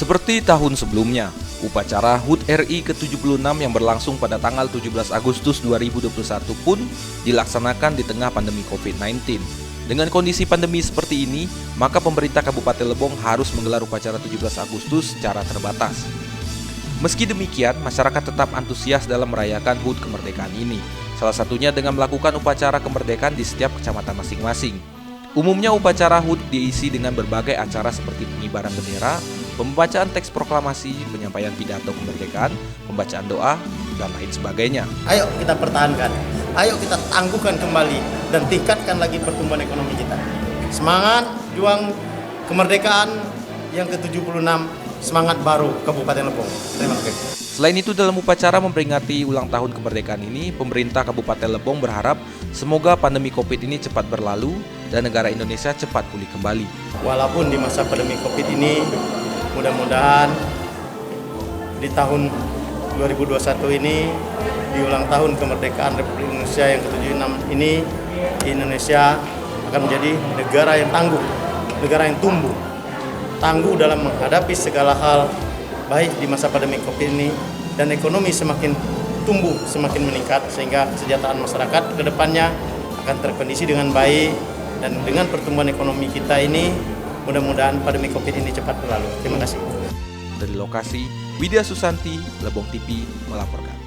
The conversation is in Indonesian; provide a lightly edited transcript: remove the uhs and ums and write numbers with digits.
Seperti tahun sebelumnya, upacara HUT RI ke-76 yang berlangsung pada tanggal 17 Agustus 2021 pun dilaksanakan di tengah pandemi COVID-19. Dengan kondisi pandemi seperti ini, maka pemerintah Kabupaten Lebong harus menggelar upacara 17 Agustus secara terbatas. Meski demikian, masyarakat tetap antusias dalam merayakan HUT kemerdekaan ini, salah satunya dengan melakukan upacara kemerdekaan di setiap kecamatan masing-masing. Umumnya upacara HUT diisi dengan berbagai acara seperti pengibaran bendera, pembacaan teks proklamasi, penyampaian pidato kemerdekaan, pembacaan doa, dan lain sebagainya. Ayo kita pertahankan, ayo kita tangguhkan kembali dan tingkatkan lagi pertumbuhan ekonomi kita. Semangat juang kemerdekaan yang ke-76, semangat baru Kabupaten Lebong. Terima kasih. Selain itu, dalam upacara memperingati ulang tahun kemerdekaan ini, pemerintah Kabupaten Lebong berharap semoga pandemi COVID ini cepat berlalu dan negara Indonesia cepat pulih kembali. Walaupun di masa pandemi COVID ini, mudah-mudahan di tahun 2021 ini, di ulang tahun kemerdekaan Republik Indonesia yang ke-76 ini, Indonesia akan menjadi negara yang tangguh, negara yang tumbuh, tangguh dalam menghadapi segala hal, baik di masa pandemi COVID ini, dan ekonomi semakin tumbuh, semakin meningkat, sehingga kesejahteraan masyarakat ke depannya akan terkondisi dengan baik, dan dengan pertumbuhan ekonomi kita ini, mudah-mudahan pandemi COVID ini cepat berlalu. Terima kasih. Dari lokasi, Widya Susanti, Lebong TV melaporkan.